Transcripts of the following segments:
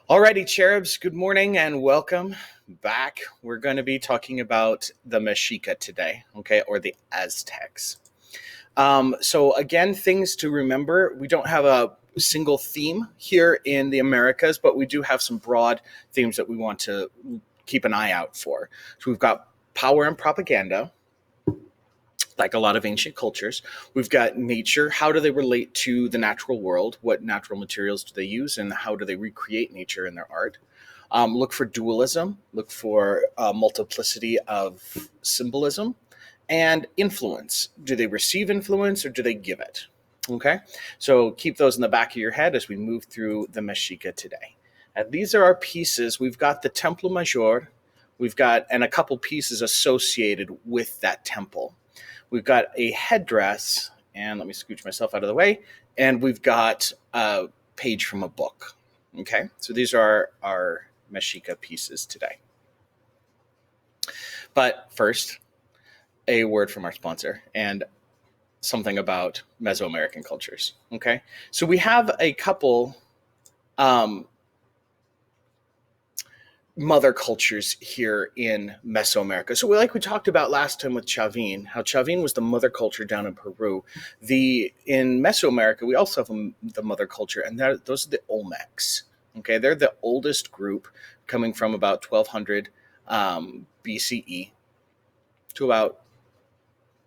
Alrighty, cherubs, good morning and welcome back. We're going to be talking about the Mexica today, okay, or the Aztecs. So, again, things to remember. We don't have a single theme here in the Americas, but we do have some broad themes that we want to keep an eye out for. So, we've got power and propaganda, like a lot of ancient cultures. We've got nature. How do they relate to the natural world? What natural materials do they use, and how do they recreate nature in their art? Look for dualism. Look for multiplicity of symbolism and influence. Do they receive influence or do they give it? Okay, so keep those in the back of your head as we move through the Mexica today. These are our pieces. We've got the Templo Mayor. We've got and a couple pieces associated with that temple. We've got a headdress, and let me scooch myself out of the way, and we've got a page from a book. Okay, so these are our Mexica pieces today. But first, a word from our sponsor and something about Mesoamerican cultures. Okay, so we have a couple mother cultures here in Mesoamerica. So like we talked about last time with Chavin, how Chavin was the mother culture down in Peru. In Mesoamerica, we also have the mother culture, and those are the Olmecs. Okay, they're the oldest group, coming from about 1200 BCE to about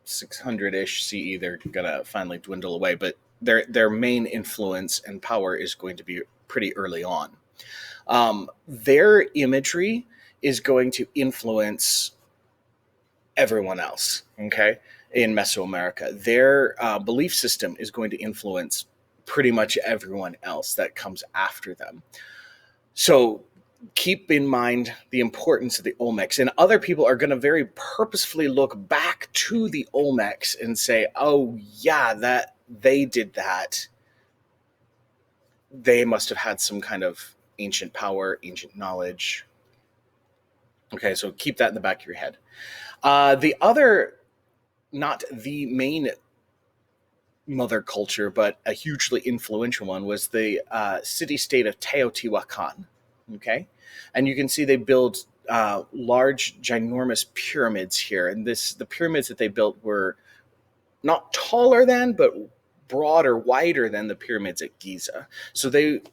600-ish CE. They're gonna finally dwindle away, but their main influence and power is going to be pretty early on. Their imagery is going to influence everyone else, okay, in Mesoamerica. Their belief system is going to influence pretty much everyone else that comes after them. So keep in mind the importance of the Olmecs. And other people are going to very purposefully look back to the Olmecs and say, oh, yeah, that they did that. They must have had some kind of ancient power, ancient knowledge. Okay, so keep that in the back of your head. The other, not the main mother culture, but a hugely influential one, was the city-state of Teotihuacan. Okay, and you can see they build large, ginormous pyramids here, and the pyramids that they built were not taller than, but broader, wider than the pyramids at Giza. So they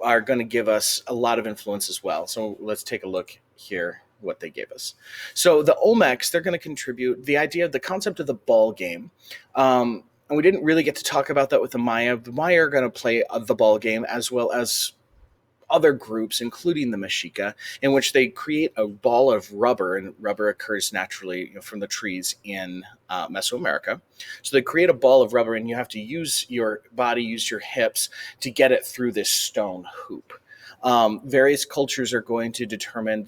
are going to give us a lot of influence as well. So let's take a look here what they gave us. So the Olmecs, they're going to contribute the idea of the concept of the ball game. And we didn't really get to talk about that with the Maya. The Maya are going to play the ball game, as well as other groups, including the Mexica, in which they create a ball of rubber, and rubber occurs naturally from the trees in Mesoamerica. So they create a ball of rubber, and you have to use your body, use your hips to get it through this stone hoop. Various cultures are going to determine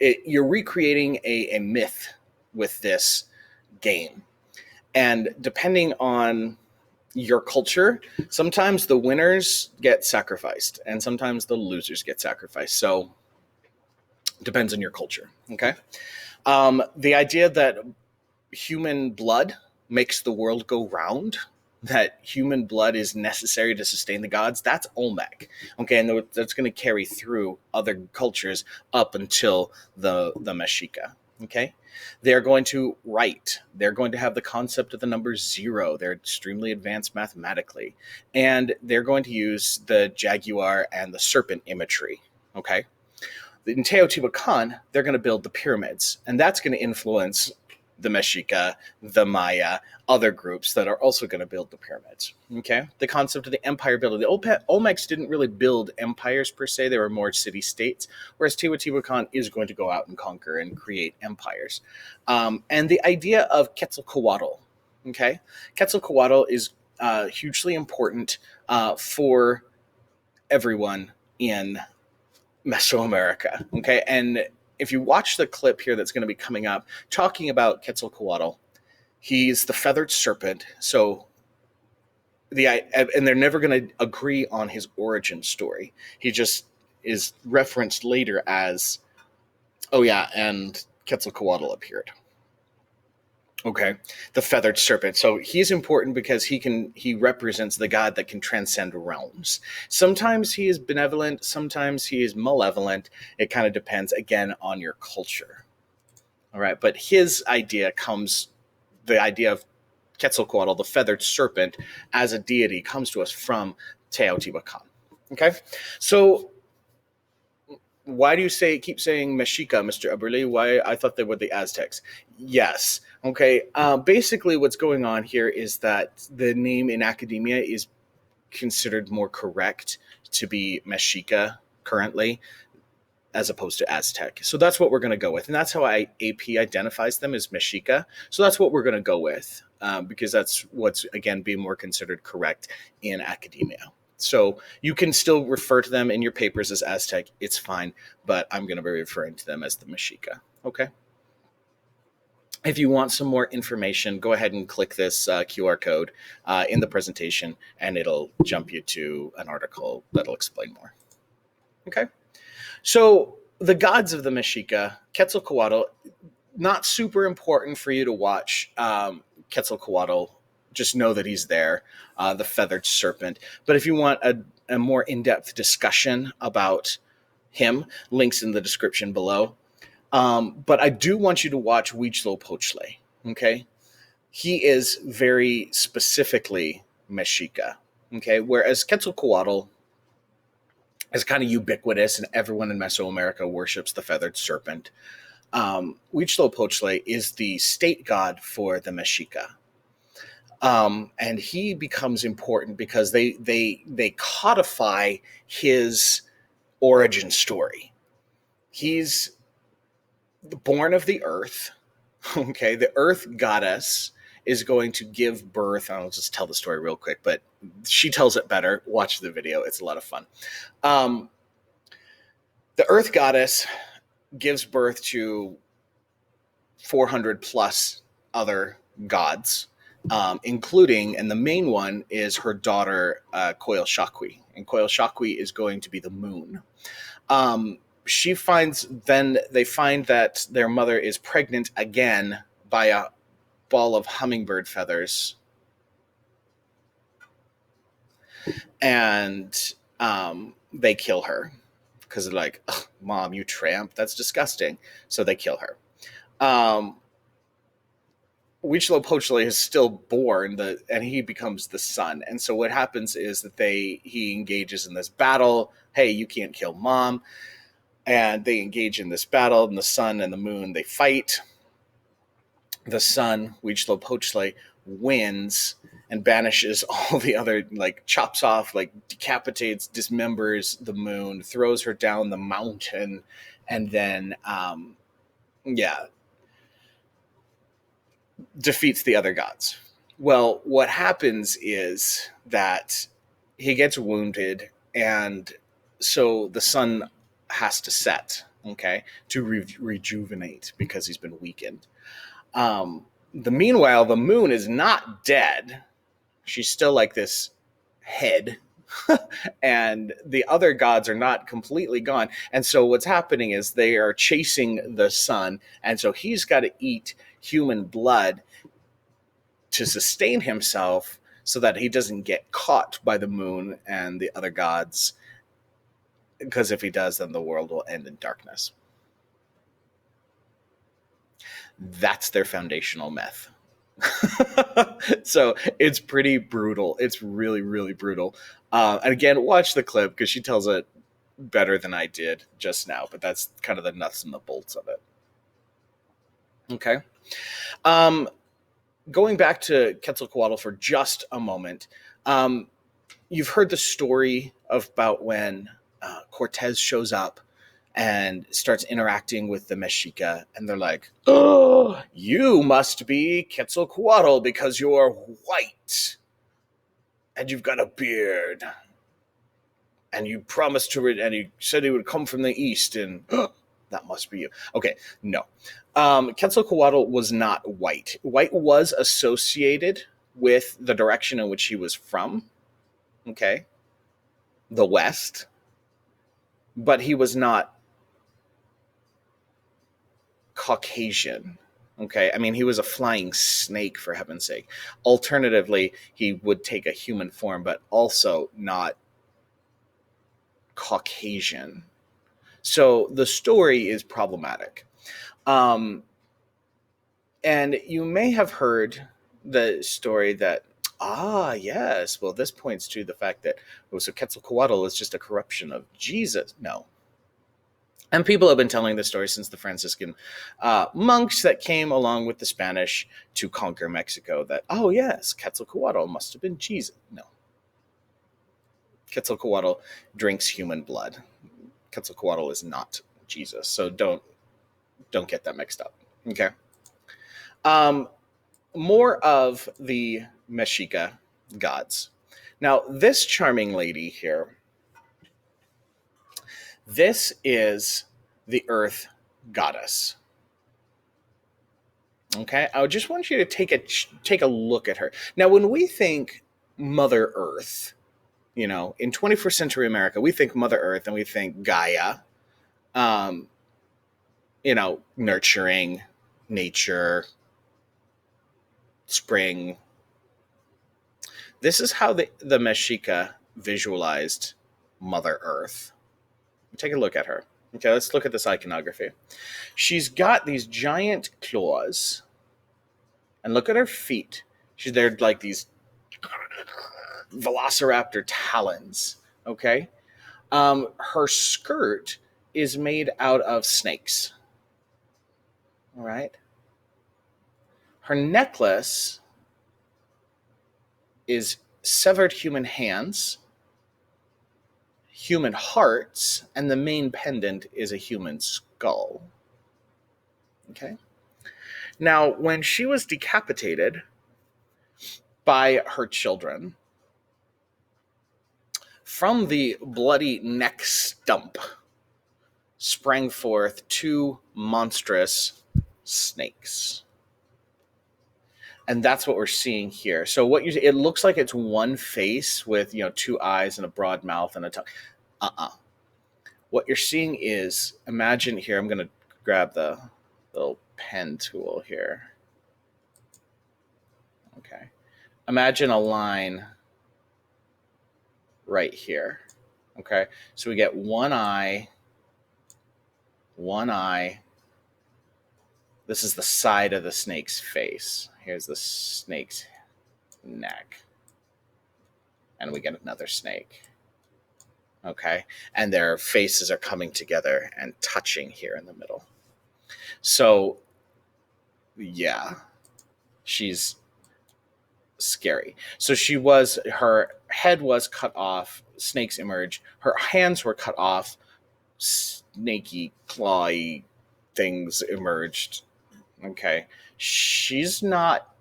you're recreating a myth with this game. And depending on your culture, sometimes the winners get sacrificed and sometimes the losers get sacrificed. So depends on your culture. Okay. The idea that human blood makes the world go round, that human blood is necessary to sustain the gods, that's Olmec. Okay, and that's going to carry through other cultures up until the Mexica. Okay, they're going to write. They're going to have the concept of the number zero. They're extremely advanced mathematically, and they're going to use the jaguar and the serpent imagery. Okay, in Teotihuacan, they're going to build the pyramids, and that's going to influence the Mexica, the Maya, other groups that are also going to build the pyramids. Okay, the concept of the empire building. The Olmecs didn't really build empires per se; they were more city-states. Whereas Teotihuacan is going to go out and conquer and create empires. And the idea of Quetzalcoatl. Okay, Quetzalcoatl is hugely important for everyone in Mesoamerica. Okay, and if you watch the clip here that's going to be coming up, talking about Quetzalcoatl, he's the feathered serpent. So and they're never going to agree on his origin story. He just is referenced later as, oh yeah, and Quetzalcoatl appeared. Okay, the feathered serpent. So he's important because he represents the god that can transcend realms. Sometimes he is benevolent, sometimes he is malevolent. It kind of depends again on your culture. All right, but his idea comes the idea of Quetzalcoatl, the feathered serpent, as a deity comes to us from Teotihuacan. Okay, so why do you keep saying Mexica, Mr. Eberly? Why I thought they were the Aztecs. Yes. Okay. Basically, what's going on here is that the name in academia is considered more correct to be Mexica currently, as opposed to Aztec. So that's what we're going to go with. And that's how AP identifies them as Mexica. So that's what we're going to go with because that's what's, again, being more considered correct in academia. So you can still refer to them in your papers as Aztec. It's fine. But I'm going to be referring to them as the Mexica. Okay. If you want some more information, go ahead and click this QR code in the presentation, and it'll jump you to an article that'll explain more. Okay. So the gods of the Mexica, Quetzalcoatl, not super important for you to watch Quetzalcoatl. Just know that he's there, the feathered serpent. But if you want a more in-depth discussion about him, links in the description below. But I do want you to watch Huitzilopochtli, okay? He is very specifically Mexica, okay? Whereas Quetzalcoatl is kind of ubiquitous and everyone in Mesoamerica worships the feathered serpent. Huitzilopochtli is the state god for the Mexica. And he becomes important because they codify his origin story. He's born of the earth. Okay, the earth goddess is going to give birth. I'll just tell the story real quick, but she tells it better. Watch the video. It's a lot of fun. The earth goddess gives birth to 400 plus other gods, including, and the main one is her daughter, Coyolxauhqui. And Coyolxauhqui is going to be the moon. They find that their mother is pregnant again by a ball of hummingbird feathers. And they kill her because they're like, Mom, you tramp. That's disgusting. So they kill her. Huitzilopochtli is still born, and he becomes the sun. And so what happens is that he engages in this battle. Hey, you can't kill Mom. And they engage in this battle, and the sun and the moon, they fight. The sun, Huitzilopochtli, wins and banishes all the other, chops off, decapitates, dismembers the moon, throws her down the mountain, and then, defeats the other gods. Well, what happens is that he gets wounded, and so the sun has to set, okay, to rejuvenate because he's been weakened. Meanwhile, the moon is not dead. She's still like this head. And the other gods are not completely gone. And so what's happening is they are chasing the sun. And so he's got to eat human blood to sustain himself so that he doesn't get caught by the moon and the other gods. Because if he does, then the world will end in darkness. That's their foundational myth. So it's pretty brutal. It's really, really brutal. And again, watch the clip because she tells it better than I did just now, but that's kind of the nuts and the bolts of it. Okay. Going back to Quetzalcoatl for just a moment, you've heard the story about when Cortez shows up and starts interacting with the Mexica, and they're like, "Oh, you must be Quetzalcoatl because you're white, and you've got a beard, and you promised and you said he would come from the east, and that must be you." Okay, no. Quetzalcoatl was not white. White was associated with the direction in which he was from, okay, the west, but he was not Caucasian, Okay, I mean, he was a flying snake, for heaven's sake. Alternatively, he would take a human form, but also not Caucasian. So the story is problematic. Um, and you may have heard the story that, yes, well, this points to the fact that, oh, so Quetzalcoatl is just a corruption of Jesus. No. And people have been telling this story since the Franciscan monks that came along with the Spanish to conquer Mexico that, oh, yes, Quetzalcoatl must have been Jesus. No. Quetzalcoatl drinks human blood. Quetzalcoatl is not Jesus. So don't get that mixed up. Okay. Um, More of the Mexica gods. Now, this charming lady here, this is the earth goddess. Okay, I just want you to take a look at her. Now, when we think Mother Earth, in 21st century America, we think Mother Earth and we think Gaia, um, nurturing, nature, spring. This is how the Mexica visualized Mother Earth. Take a look at her. Okay, let's look at this iconography. She's got these giant claws, and look at her feet. They're like these velociraptor talons. Okay, her skirt is made out of snakes. All right, her necklace is severed human hands, human hearts, and the main pendant is a human skull. Okay. Now, when she was decapitated by her children, from the bloody neck stump sprang forth two monstrous snakes. And that's what we're seeing here. So it looks like it's one face with, two eyes and a broad mouth and a tongue. What you're seeing is, imagine here, I'm going to grab the little pen tool here. Okay. Imagine a line right here. Okay. So we get one eye. This is the side of the snake's face. Here's the snake's neck. And we get another snake. Okay. And their faces are coming together and touching here in the middle. So, yeah, she's scary. So her head was cut off, snakes emerged, her hands were cut off, snaky, clawy things emerged. Okay. She's not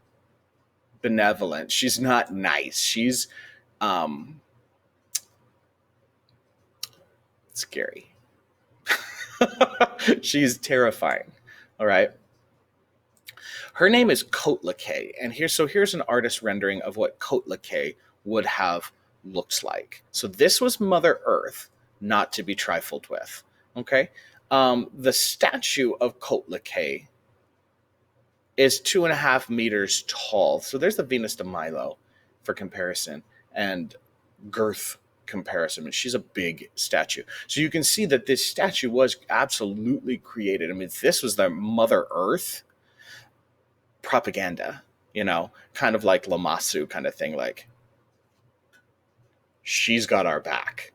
benevolent. She's not nice. She's scary. She's terrifying. All right. Her name is Coyolxauhqui, and here's an artist rendering of what Coyolxauhqui would have looked like. So this was Mother Earth, not to be trifled with. Okay, the statue of Coyolxauhqui is 2.5 meters tall. So there's the Venus de Milo for comparison and girth comparison. And she's a big statue. So you can see that this statue was absolutely created. I mean, this was the Mother Earth propaganda, kind of like Lamassu kind of thing. Like, she's got our back.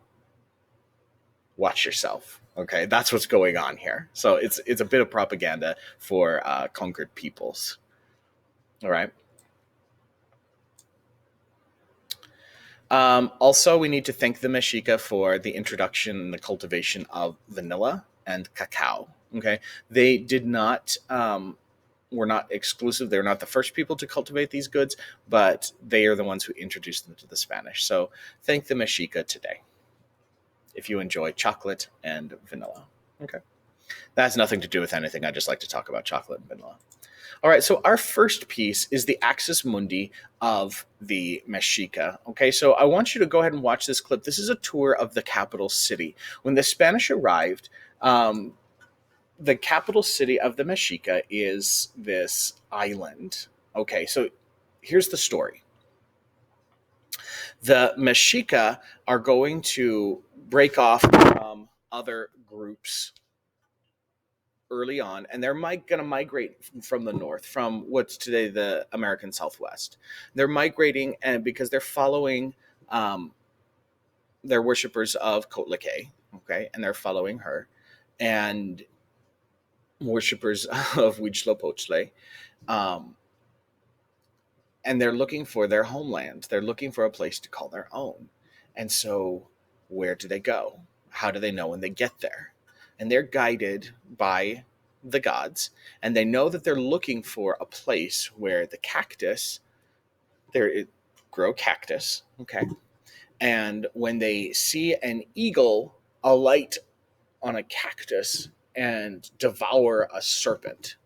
Watch yourself. Okay, that's what's going on here. So it's a bit of propaganda for conquered peoples. All right. Also, we need to thank the Mexica for the introduction and the cultivation of vanilla and cacao. Okay, they did not were not exclusive. They're not the first people to cultivate these goods, but they are the ones who introduced them to the Spanish. So thank the Mexica today if you enjoy chocolate and vanilla. Okay. That has nothing to do with anything. I just like to talk about chocolate and vanilla. All right, so our first piece is the Axis Mundi of the Mexica. Okay, so I want you to go ahead and watch this clip. This is a tour of the capital city. When the Spanish arrived, the capital city of the Mexica is this island. Okay, so here's the story. The Mexica are going to break off from other groups early on, and they're going to migrate from the north, from what's today the American Southwest. They're migrating, and because they're following, they're worshippers of Coyolxauhqui, okay, and they're following her, and worshippers of Huitzilopochtli, um, and they're looking for their homeland. They're looking for a place to call their own. And so, where do they go? How do they know when they get there? And they're guided by the gods, and they know that they're looking for a place where the cactus, there grow cactus, okay? And when they see an eagle alight on a cactus and devour a serpent,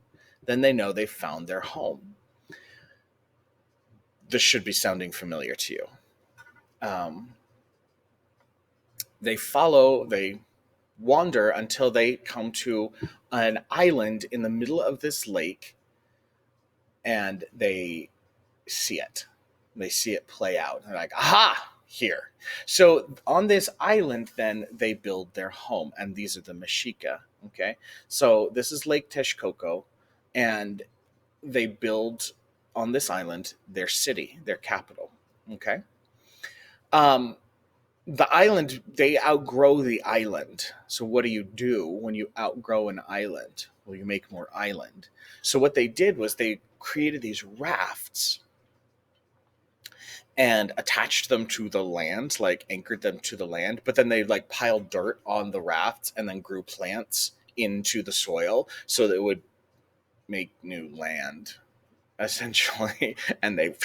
then they know they've found their home. This should be sounding familiar to you. They wander until they come to an island in the middle of this lake, and they see it. They see it play out. They're like, aha, here. So on this island, then they build their home, and these are the Mexica. Okay, so this is Lake Texcoco, and they build on this island their city, their capital. Okay. The island, they outgrow the island. So what do you do when you outgrow an island? Well, you make more island. So what they did was they created these rafts and attached them to the land, like anchored them to the land, but then they like piled dirt on the rafts and then grew plants into the soil so that it would make new land, essentially. And they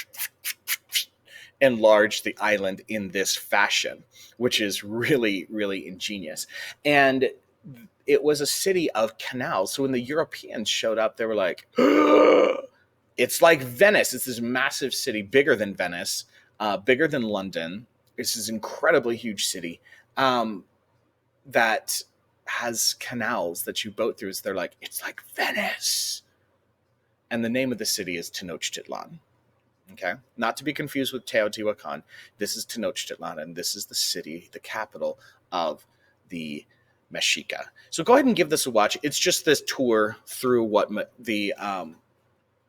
enlarged the island in this fashion, which is really, really ingenious. And it was a city of canals. So when the Europeans showed up, they were like, it's like Venice. It's this massive city, bigger than Venice, bigger than London. It's this incredibly huge city that has canals that you boat through. So they're like, it's like Venice. And the name of the city is Tenochtitlan. Okay, not to be confused with Teotihuacan. This is Tenochtitlan, and this is the city, the capital of the Mexica. So go ahead and give this a watch. It's just this tour through what the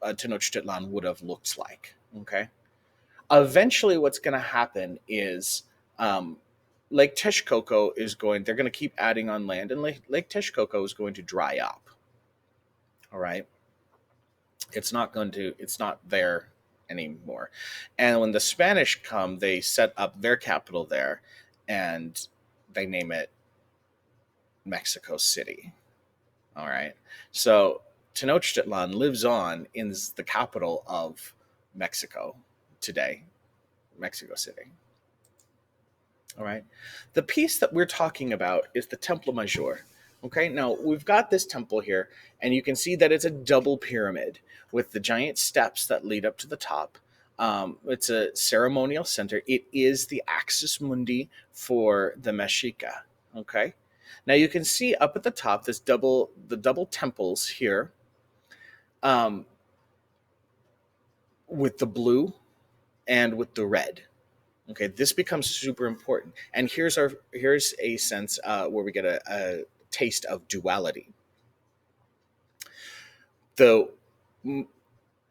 Tenochtitlan would have looked like. Okay, eventually, what's going to happen is Lake Texcoco is going. They're going to keep adding on land, and Lake Texcoco is going to dry up. All right, it's not there anymore. And when the Spanish come, they set up their capital there, and they name it Mexico City. All right. So Tenochtitlan lives on in the capital of Mexico today, Mexico City. All right. The piece that we're talking about is the Templo Mayor. Okay, now we've got this temple here, and you can see that it's a double pyramid with the giant steps that lead up to the top. It's a ceremonial center. It is the axis mundi for the Mexica. Okay, now you can see up at the top the double temples here, with the blue and with the red. Okay, this becomes super important, and here's a sense where we get a taste of duality. The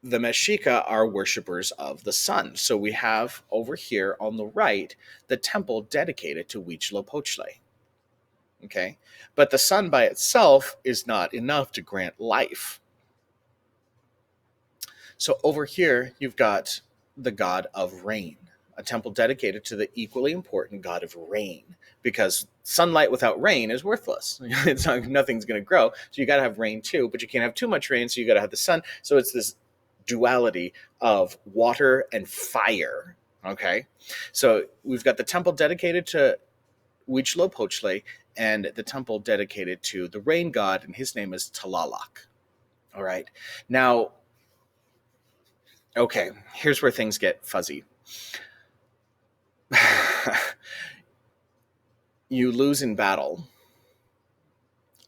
Mexica are worshippers of the sun. So we have over here on the right the temple dedicated to Huitzilopochtli. Okay, but the sun by itself is not enough to grant life. So over here you've got the god of rain, a temple dedicated to the equally important god of rain, because sunlight without rain is worthless. Nothing's going to grow. So you got to have rain too, but you can't have too much rain, so you got to have the sun. So it's this duality of water and fire. Okay, so we've got the temple dedicated to Huitzilopochtli and the temple dedicated to the rain god, and his name is Tlaloc. All right, now, okay, here's where things get fuzzy. You lose in battle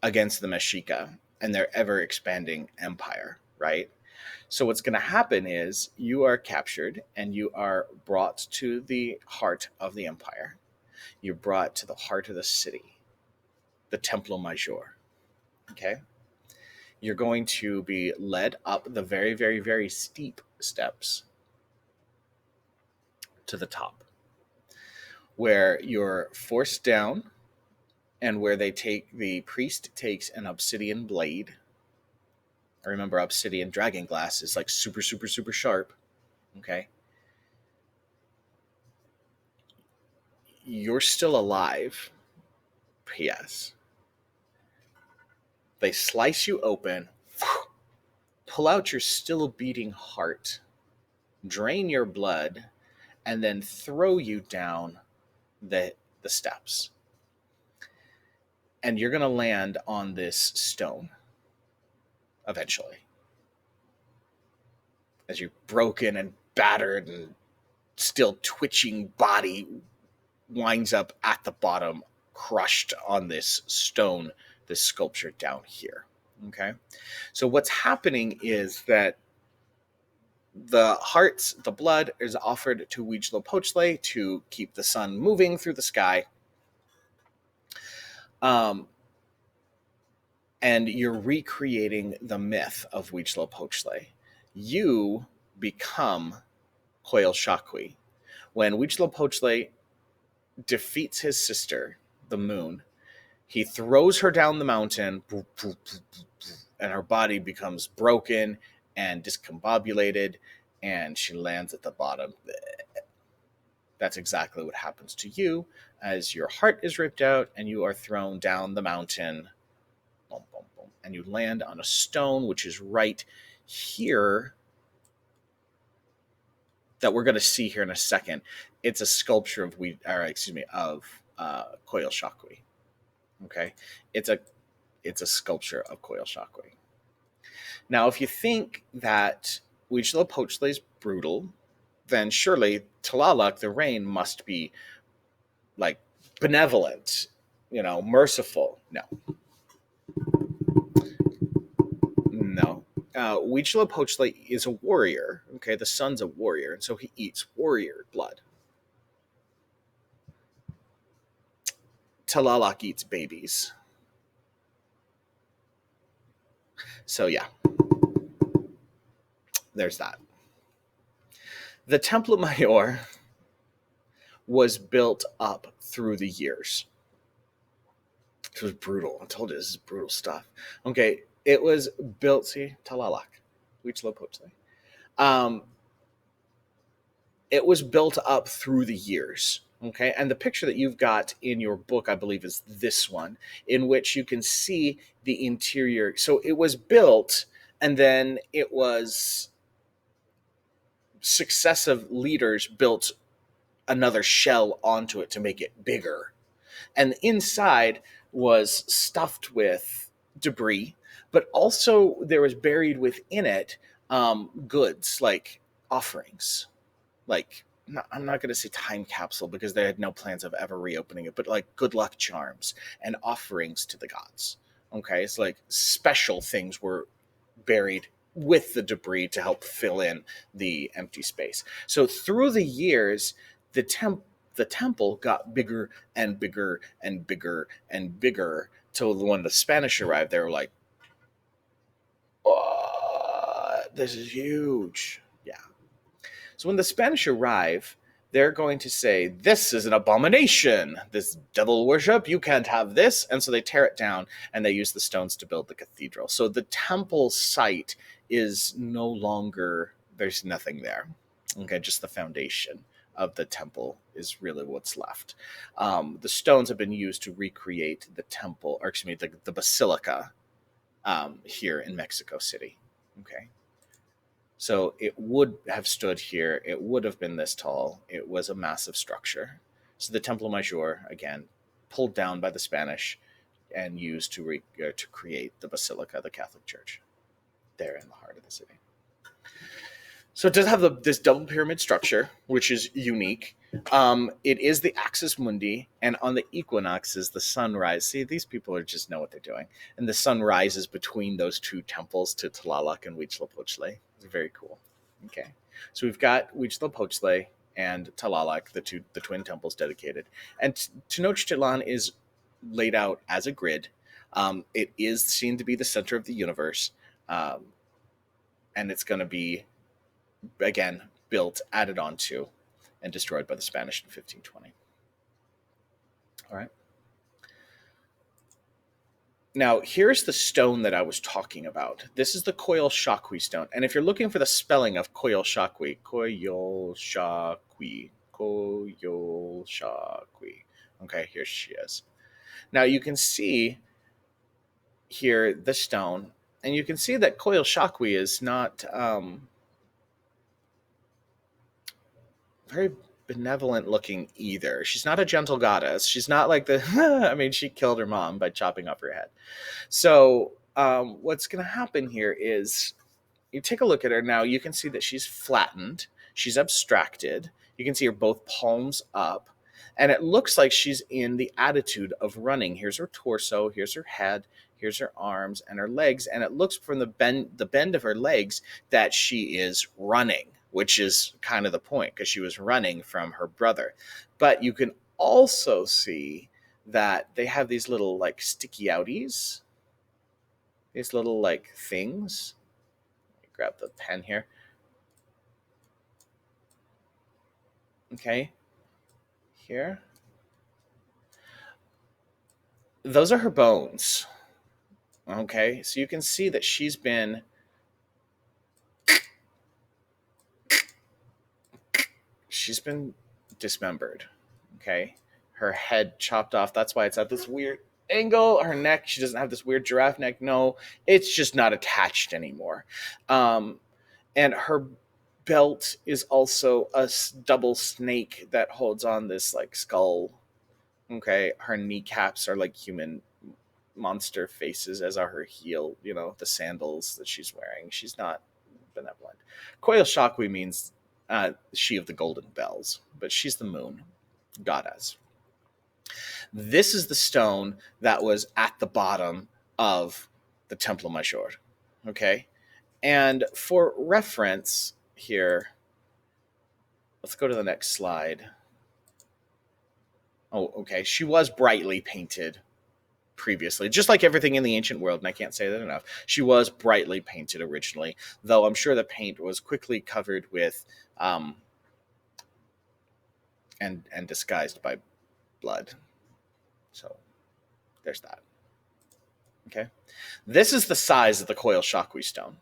against the Mexica, and their ever expanding empire, right? So what's going to happen is you are captured and you are brought to the heart of the empire. You're brought to the heart of the city, the Templo Mayor. Okay? You're going to be led up the very, very, very steep steps to the top, where you're forced down and where the priest takes an obsidian blade. I remember obsidian dragon glass is like super, super, super sharp. Okay? You're still alive. P.S. They slice you open, pull out your still beating heart, drain your blood, and then throw you down the steps. And you're going to land on this stone eventually. As your broken and battered and still twitching body winds up at the bottom, crushed on this stone, this sculpture down here. Okay? So what's happening is that the hearts, the blood is offered to Huitzilopochtli to keep the sun moving through the sky. And you're recreating the myth of Huitzilopochtli. You become Coyolxauhqui. When Huitzilopochtli defeats his sister, the moon, he throws her down the mountain, and her body becomes broken and discombobulated, and she lands at the bottom. That's exactly what happens to you as your heart is ripped out and you are thrown down the mountain. Boom, boom, boom, and you land on a stone, which is right here, that we're going to see here in a second. It's a sculpture of Coyolxauhqui. Okay, it's a sculpture of Coyolxauhqui. Now, if you think that Huitzilopochtli is brutal, then surely Tlaloc, the rain, must be like benevolent, merciful. No. Huitzilopochtli is a warrior. Okay, the son's a warrior, and so he eats warrior blood. Tlaloc eats babies. So yeah, there's that. The Templo Mayor was built up through the years. It was brutal. I told you this is brutal stuff. Okay, it was built. See, Tlaloc, Huitzilopochtli. It was built up through the years. Okay, and the picture that you've got in your book, I believe, is this one, in which you can see the interior. So it was built, and then it was successive leaders built another shell onto it to make it bigger. And the inside was stuffed with debris, but also there was buried within it goods like offerings. Like, I'm not going to say time capsule because they had no plans of ever reopening it, but like good luck charms and offerings to the gods. Okay, it's like special things were buried with the debris to help fill in the empty space. So through the years, the temple got bigger and bigger and bigger and bigger till when the Spanish arrived, they were like, "Oh, this is huge." Yeah. So when the Spanish arrive, they're going to say, "This is an abomination. This devil worship. You can't have this." And so they tear it down and they use the stones to build the cathedral. So the temple site is no longer, there's nothing there. Okay, just the foundation of the temple is really what's left. The stones have been used to recreate the temple, or excuse me, the basilica here in Mexico City. Okay. So it would have stood here. It would have been this tall. It was a massive structure. So the Templo Mayor, again, pulled down by the Spanish and used to create the Basilica, the Catholic Church, there in the heart of the city. So it does have this double pyramid structure, which is unique. It is the axis mundi, and on the equinox is the sunrise. See, these people are just know what they're doing. And the sun rises between those two temples to Tlaloc and Huitzilopochtli. It's very cool. Okay, so we've got Huitzilopochtli and Tlaloc, the twin temples dedicated, and Tenochtitlan is laid out as a grid. It is seen to be the center of the universe, um, and it's going to be again built, added onto, and destroyed by the Spanish in 1520. All right. Now, here's the stone that I was talking about. This is the Coyolxauhqui Stone. And if you're looking for the spelling of Coyolxauhqui, Coyolxauhqui. Okay, here she is. Now, you can see here the stone, and you can see that Coyolxauhqui is not very benevolent looking either. She's not a gentle goddess. She's not like the, I mean, she killed her mom by chopping off her head. So what's going to happen here is you take a look at her now, you can see that she's flattened, she's abstracted. You can see her both palms up, and it looks like she's in the attitude of running. Here's her torso, here's her head, here's her arms and her legs, and it looks from the bend of her legs that she is running, which is kind of the point because she was running from her brother. But you can also see that they have these little like sticky outies, these little like things. Let me grab the pen here. Okay, here. Those are her bones. Okay, so you can see that she's been dismembered. Okay, her head chopped off. That's why it's at this weird angle. Her neck, she doesn't have this weird giraffe neck. No, it's just not attached anymore. And her belt is also a double snake that holds on this like skull. Okay, her kneecaps are like human monster faces, as are her heel, the sandals that she's wearing. She's not benevolent. Coyolxauhqui means she of the golden bells, but she's the moon goddess. This is the stone that was at the bottom of the Templo Mayor. Okay, and for reference here, let's go to the next slide. Oh, okay. She was brightly painted previously, just like everything in the ancient world, and I can't say that enough. She was brightly painted originally, though I'm sure the paint was quickly covered with and disguised by blood. So there's that. Okay, this is the size of the Coyolxauhqui Stone.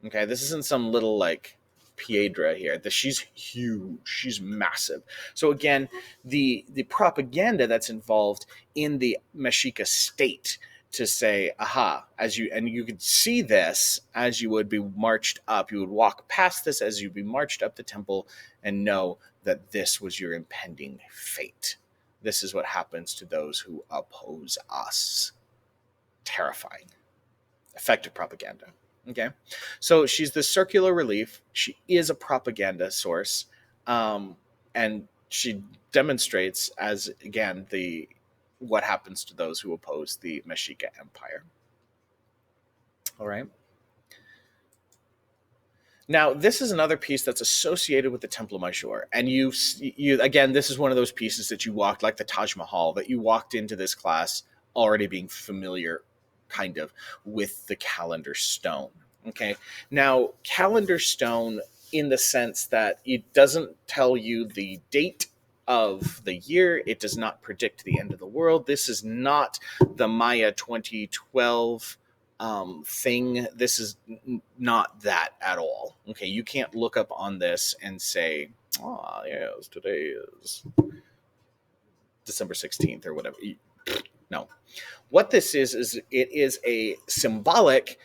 Okay, this isn't some little like piedra here. She's huge. She's massive. So again, the propaganda that's involved in the Mexica state to say, aha, you could see this as you would be marched up. You would walk past this as you'd be marched up the temple and know that this was your impending fate. This is what happens to those who oppose us. Terrifying. Effective propaganda. Okay, so she's the circular relief. She is a propaganda source, and she demonstrates as again what happens to those who oppose the Mexica Empire. All right. Now, this is another piece that's associated with the Templo Mayor, and you again, this is one of those pieces that you walked like the Taj Mahal, that you walked into this class already being familiar kind of with the calendar stone. Okay, now calendar stone, in the sense that it doesn't tell you the date of the year, it does not predict the end of the world. This is not the Maya 2012 thing. This is not that at all. Okay, you can't look up on this and say, oh yes, today is December 16th or whatever. No. What this is it is a symbolic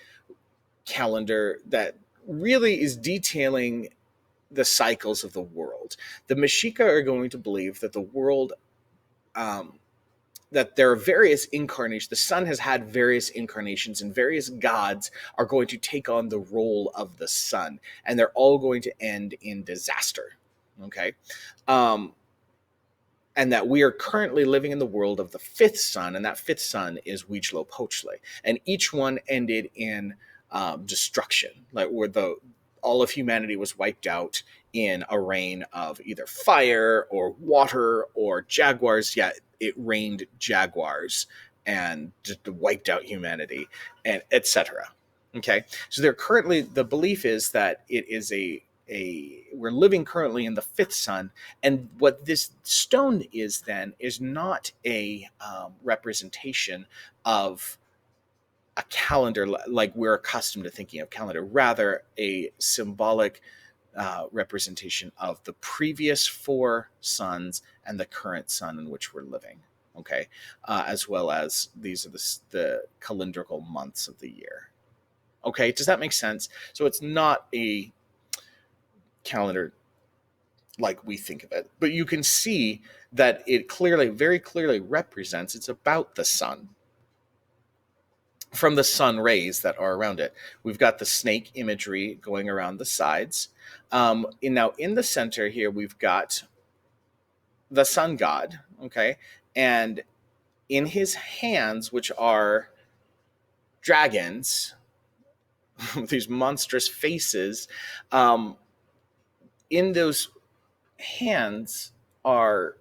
calendar that really is detailing the cycles of the world. The Mexica are going to believe that the world, that there are various incarnations. The sun has had various incarnations, and various gods are going to take on the role of the sun, and they're all going to end in disaster. Okay. Um, and that we are currently living in the world of the fifth sun, and that fifth sun is Huitzilopochtli, and each one ended in destruction, like where the all of humanity was wiped out in a rain of either fire or water or jaguars. Yeah, it rained jaguars and just wiped out humanity, and etc. Okay, so they're currently the belief is that it is a we're living currently in the fifth sun, and what this stone is then is not a representation of a calendar like we're accustomed to thinking of calendar, rather a symbolic representation of the previous four suns and the current sun in which we're living. Okay, as well as these are the calendrical months of the year. Okay, does that make sense? So it's not a calendar like we think of it, but you can see that it clearly, very clearly represents it's about the sun from the sun rays that are around it. We've got the snake imagery going around the sides. Now in the center here, we've got the sun god. Okay, and in his hands, which are dragons, these monstrous faces, um, in those hands are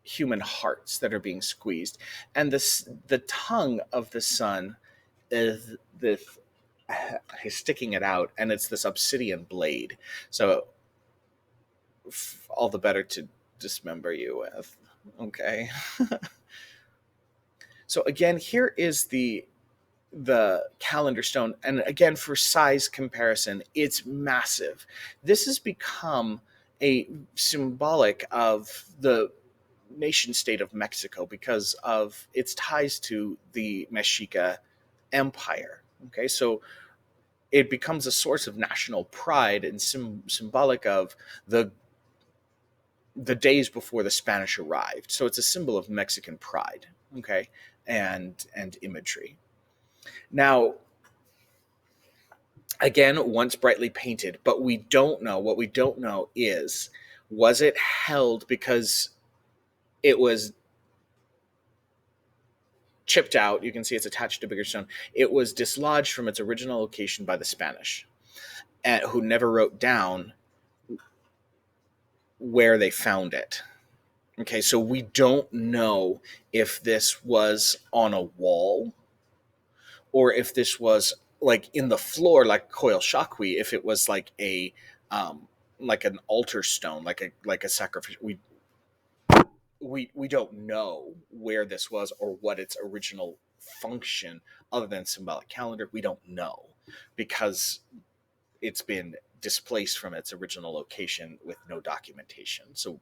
human hearts that are being squeezed, and the tongue of the sun is this he's sticking it out, and it's this obsidian blade. So all the better to dismember you with. Okay. So again, here is the calendar stone, and again, for size comparison, it's massive. This has become a symbolic of the nation state of Mexico because of its ties to the Mexica empire. Okay, so it becomes a source of national pride and symbolic of the the days before the Spanish arrived. So it's a symbol of Mexican pride. Okay, and imagery. Now, again, once brightly painted, but we don't know. What we don't know is, was it held because it was chipped out? You can see it's attached to a bigger stone. It was dislodged from its original location by the Spanish, who never wrote down where they found it. Okay, so we don't know if this was on a wall or if this was like in the floor, like Coyolxauhqui, if it was um, like an altar stone, like a sacrifice. We don't know where this was or what its original function, other than symbolic calendar. We don't know because it's been displaced from its original location with no documentation. So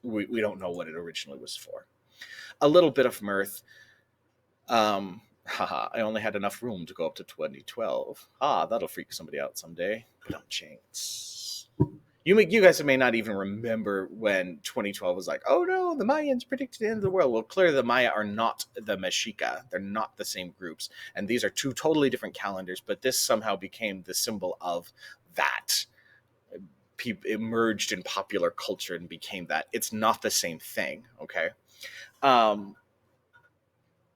we don't know what it originally was for. A little bit of mirth. Haha, I only had enough room to go up to 2012. That'll freak somebody out someday. But don't jinx. You guys may not even remember when 2012 was like, oh no, the Mayans predicted the end of the world. Well, clearly the Maya are not the Mexica. They're not the same groups. And these are two totally different calendars, but this somehow became the symbol of that. It emerged in popular culture and became that. It's not the same thing, okay? Um,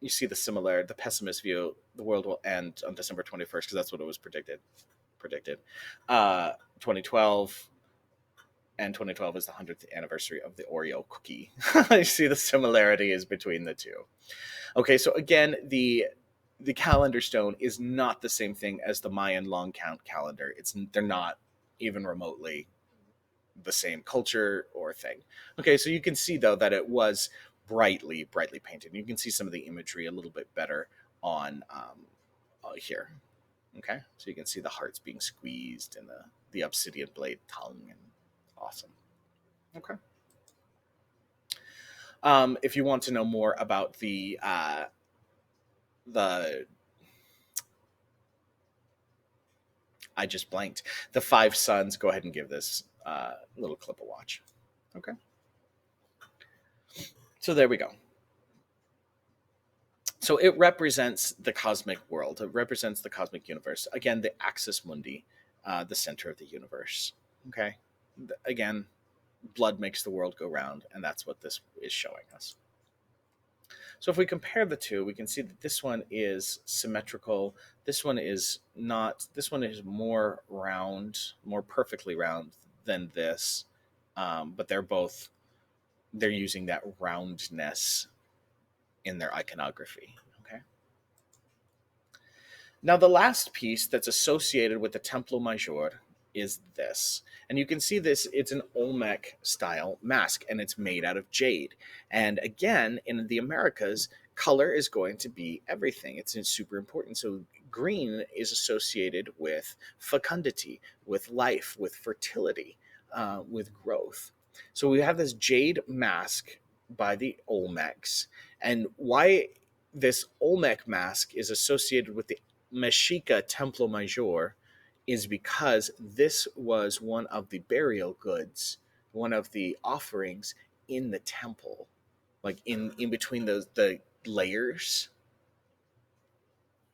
you see the similar, the pessimist view, the world will end on December 21st, because that's what it was predicted. 2012, and 2012 is the 100th anniversary of the Oreo cookie. You see the similarity is between the two. Okay, so again, the calendar stone is not the same thing as the Mayan long count calendar. They're not even remotely the same culture or thing. Okay, so you can see though that it was brightly painted. You can see some of the imagery a little bit better on here. Okay, so you can see the hearts being squeezed and the obsidian blade tongue, and awesome. Okay. If you want to know more about the I just blanked, the five suns, go ahead and give this little clip a watch. Okay. So there we go. So it represents the cosmic world. It represents the cosmic universe. Again, the axis mundi, the center of the universe. Okay. Again, blood makes the world go round, and that's what this is showing us. So if we compare the two, we can see that this one is symmetrical. This one is not. This one is more round, more perfectly round than this. But they're using that roundness in their iconography. Okay. Now the last piece that's associated with the Templo Mayor is this. And you can see this, it's an Olmec style mask, and it's made out of jade. And again, in the Americas, color is going to be everything. It's super important. So green is associated with fecundity, with life, with fertility, with growth. So we have this jade mask by the Olmecs. And why this Olmec mask is associated with the Mexica Templo Mayor is because this was one of the burial goods, one of the offerings in the temple, like in between the layers.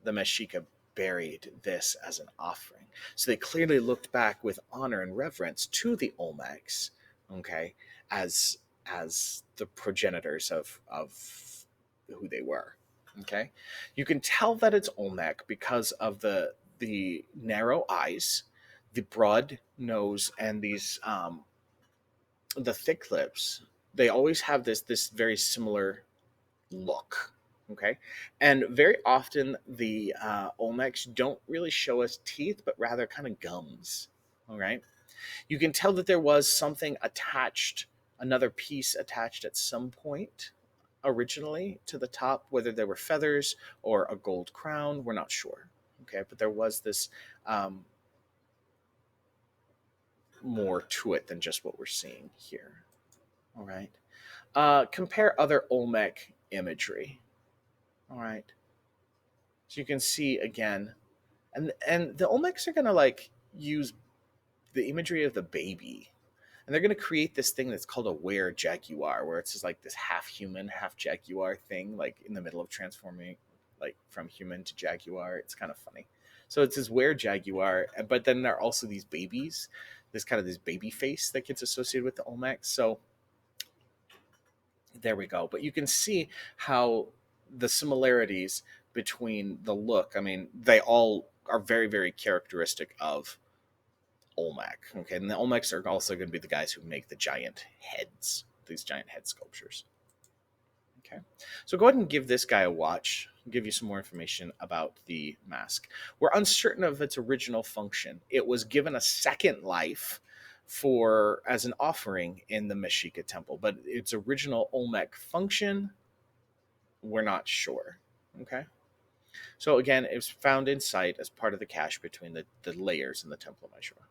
The Mexica buried this as an offering, so they clearly looked back with honor and reverence to the Olmecs, okay, as the progenitors of who they were. Okay, you can tell that it's Olmec because of the narrow eyes, the broad nose, and these the thick lips. They always have this very similar look. Okay, and very often the Olmecs don't really show us teeth, but rather kind of gums. All right, you can tell that there was something attached, another piece attached at some point originally to the top, whether there were feathers or a gold crown, we're not sure. Okay, but there was this more to it than just what we're seeing here. All right. Compare other Olmec imagery. All right. So you can see again, and the Olmecs are gonna like use the imagery of the baby, and they're gonna create this thing that's called a were jaguar, where it's just like this half human, half jaguar thing, like in the middle of transforming, like from human to jaguar. It's kind of funny. So it's this were jaguar, but then there are also these babies, this baby face that gets associated with the Olmecs. So there we go. But you can see how the similarities between the look, I mean, they all are very, very characteristic of Olmec. Okay, and the Olmecs are also going to be the guys who make the giant heads, these giant head sculptures. Okay, so go ahead and give this guy a watch. I'll give you some more information about the mask. We're uncertain of its original function. It was given a second life for as an offering in the Mexica temple, but its original Olmec function, we're not sure. Okay, so again, it was found in sight as part of the cache between the layers in the Templo Mayor.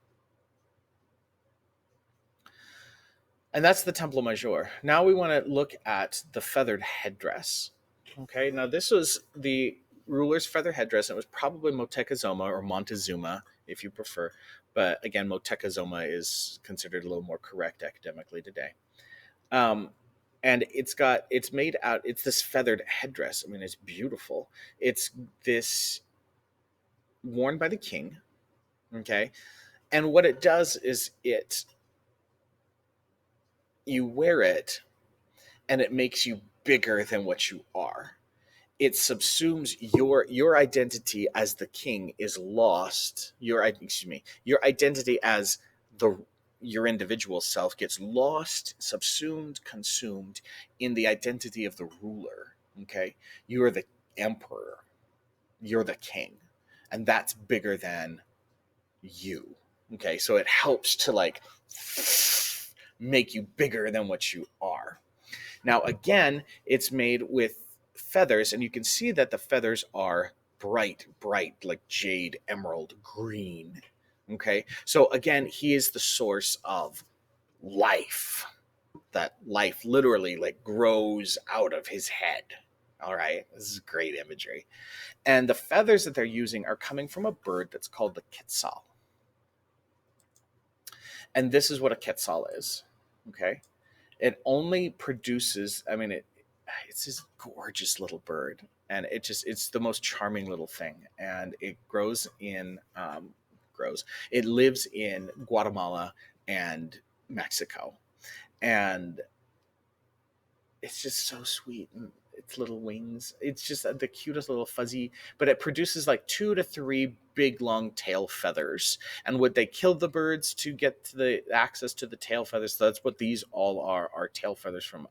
And that's the Templo Mayor. Now we want to look at the feathered headdress. Okay, now this was the ruler's feather headdress. And it was probably Moctezuma or Montezuma, if you prefer. But again, Moctezuma is considered a little more correct academically today. And it's made out, it's this feathered headdress. I mean, it's beautiful. It's this worn by the king. Okay, and what it does is you wear it and it makes you bigger than what you are. It subsumes your identity as the king is lost. Your identity as your individual self gets lost, subsumed, consumed in the identity of the ruler. Okay, you are the emperor. You're the king, and that's bigger than you. Okay, so it helps to like make you bigger than what you are. Now, again, it's made with feathers, and you can see that the feathers are bright, like jade, emerald, green. Okay, so again, he is the source of life. That life literally like grows out of his head. All right, this is great imagery. And the feathers that they're using are coming from a bird that's called the quetzal. And this is what a quetzal is. Okay, it only produces, I mean, it's this gorgeous little bird, and it's the most charming little thing, and it it lives in Guatemala and Mexico, And it's just so sweet. And its little wings. It's just the cutest little fuzzy, but it produces like 2 to 3 big long tail feathers. And would they kill the birds to get to the access to the tail feathers? So that's what these all are tail feathers from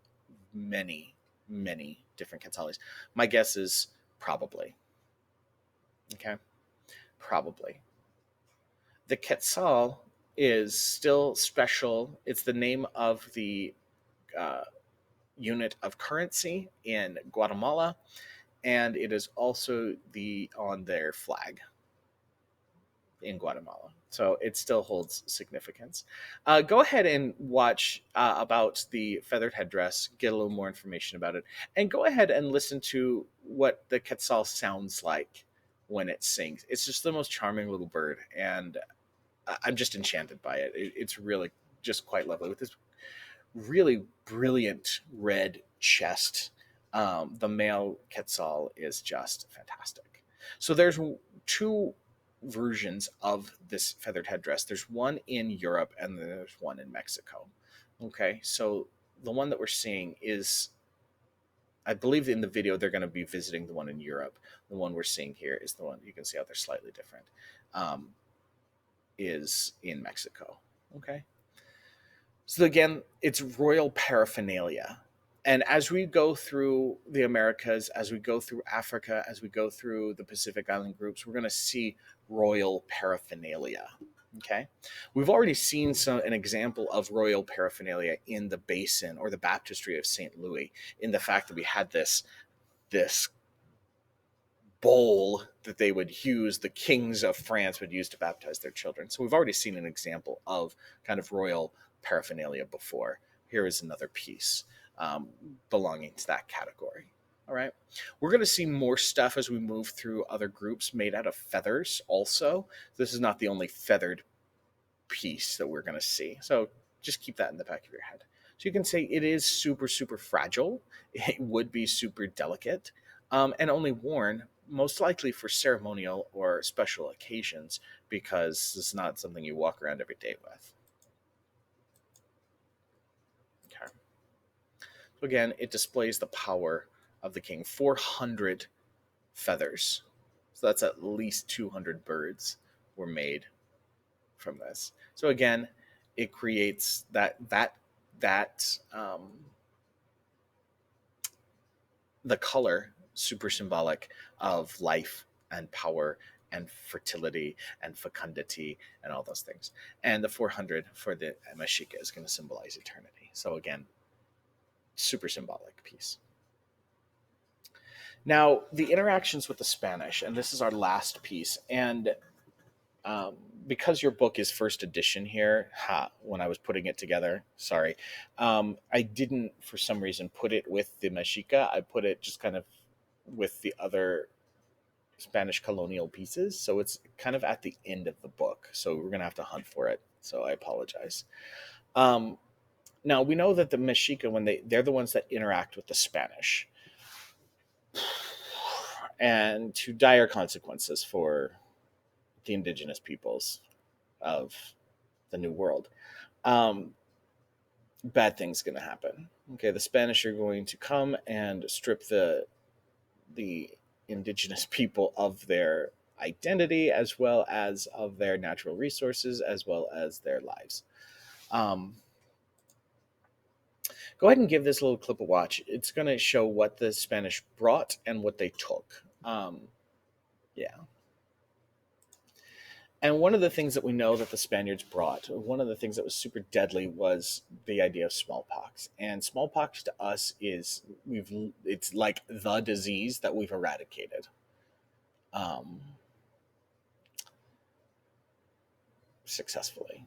many, many different quetzales. My guess is probably. Okay. Probably. The quetzal is still special. It's the name of the uh, unit of currency in Guatemala, and it is also on their flag in Guatemala. So it still holds significance. Go ahead and watch about the feathered headdress, get a little more information about it, and go ahead and listen to what the quetzal sounds like when it sings. It's just the most charming little bird, and I'm just enchanted by it. It's really just quite lovely with this really brilliant red chest. The male quetzal is just fantastic. So there's 2 versions of this feathered headdress. There's one in Europe and there's one in Mexico. Okay, so the one that we're seeing is, I believe in the video they're going to be visiting the one in Europe. The one we're seeing here is the one you can see how they're slightly different. Is in Mexico. Okay. So again, it's royal paraphernalia. And as we go through the Americas, as we go through Africa, as we go through the Pacific Island groups, we're going to see royal paraphernalia. Okay. We've already seen an example of royal paraphernalia in the basin or the baptistry of St. Louis, in the fact that we had this bowl that they would use, the kings of France would use to baptize their children. So we've already seen an example of kind of royal paraphernalia before. Here is another piece belonging to that category. All right. We're going to see more stuff as we move through other groups made out of feathers also. This is not the only feathered piece that we're going to see. So just keep that in the back of your head. So you can say it is super, super fragile. It would be super delicate, and only worn most likely for ceremonial or special occasions, because it's not something you walk around every day with. Okay. So again, it displays the power of the king. 400 feathers. So that's at least 200 birds were made from this. So again, it creates that the color super symbolic of life and power and fertility and fecundity and all those things. And the 400 for the Mexica is going to symbolize eternity. So again, super symbolic piece. Now, the interactions with the Spanish, and this is our last piece. And because your book is first edition here, when I was putting it together, sorry, I didn't, for some reason, put it with the Mexica. I put it just kind of with the other Spanish colonial pieces. So it's kind of at the end of the book. So we're going to have to hunt for it. So I apologize. Now, we know that the Mexica, when they're the ones that interact with the Spanish, and to dire consequences for the indigenous peoples of the New World. Bad things going to happen. Okay, the Spanish are going to come and strip the indigenous people of their identity, as well as of their natural resources, as well as their lives. Go ahead and give this little clip a watch. It's going to show what the Spanish brought and what they took. Yeah. And one of the things that we know that the Spaniards brought, one of the things that was super deadly, was the idea of smallpox. And smallpox to us it's like the disease that we've eradicated. Successfully.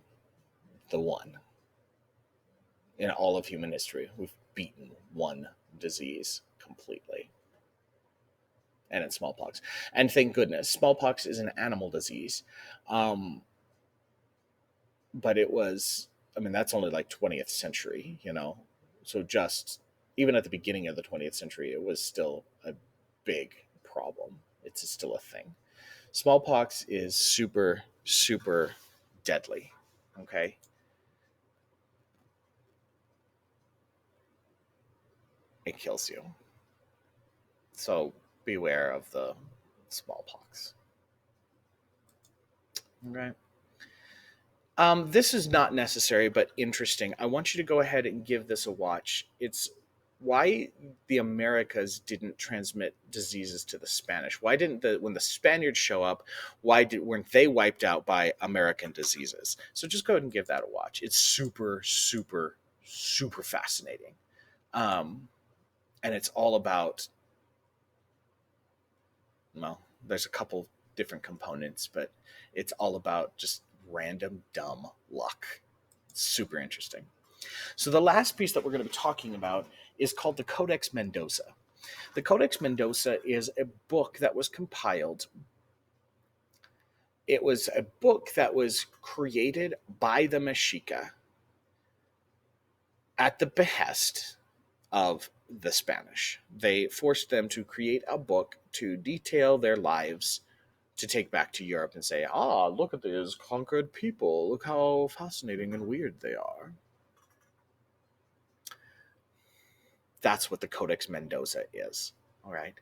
The one. In all of human history, we've beaten one disease completely. And it's smallpox. And thank goodness, smallpox is an animal disease. But it was, that's only like 20th century, So just, even at the beginning of the 20th century, it was still a big problem. It's still a thing. Smallpox is super, super deadly, okay? it kills you. So beware of the smallpox. Okay. This is not necessary, but interesting. I want you to go ahead and give this a watch. It's why the Americas didn't transmit diseases to the Spanish. Why didn't when the Spaniards show up? Weren't they wiped out by American diseases? So just go ahead and give that a watch. It's super, super, super fascinating, um, and it's all about, well, there's a couple different components, but it's all about just random dumb luck. It's super interesting. So the last piece that we're going to be talking about is called the Codex Mendoza. The Codex Mendoza is a book that was compiled. It was a book that was created by the Mexica at the behest of the Spanish. They forced them to create a book to detail their lives to take back to Europe and say, ah, look at these conquered people. Look how fascinating and weird they are. That's what the Codex Mendoza is. All right.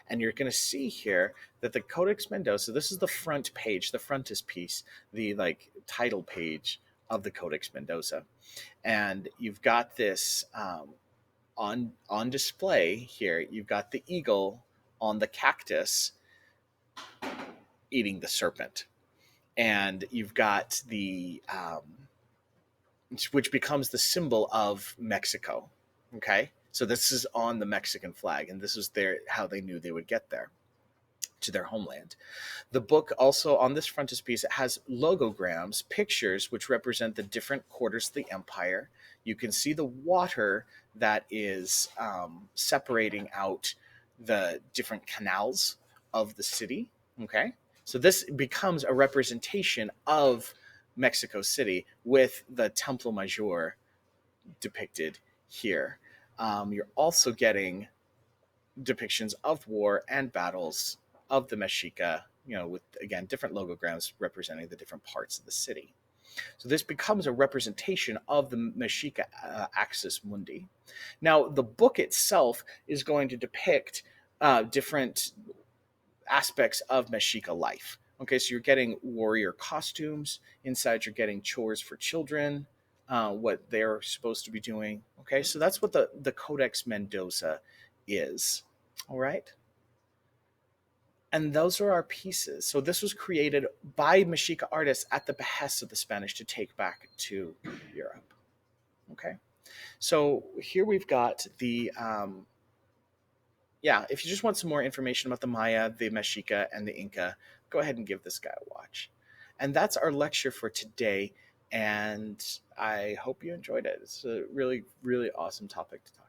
And you're going to see here that the Codex Mendoza, this is the front page, the frontispiece, the like title page of the Codex Mendoza. And you've got this on display here. You've got the eagle on the cactus eating the serpent. And you've got the which becomes the symbol of Mexico. Okay, so this is on the Mexican flag, and this is how they knew they would get there to their homeland. The book also on this frontispiece, it has logograms, pictures which represent the different quarters of the empire. You can see the water that is separating out the different canals of the city. Okay, so this becomes a representation of Mexico City with the Templo Mayor depicted here. You're also getting depictions of war and battles of the Mexica, with again different logograms representing the different parts of the city. So this becomes a representation of the Mexica axis mundi. Now, the book itself is going to depict different aspects of Mexica life. Okay, so you're getting warrior costumes. Inside, you're getting chores for children, what they're supposed to be doing. Okay, so that's what the Codex Mendoza is. All right. And those are our pieces. So this was created by Mexica artists at the behest of the Spanish to take back to Europe. Okay. So here we've got the if you just want some more information about the Maya, the Mexica, and the Inca, go ahead and give this guy a watch. And that's our lecture for today. And I hope you enjoyed it. It's a really, really awesome topic to talk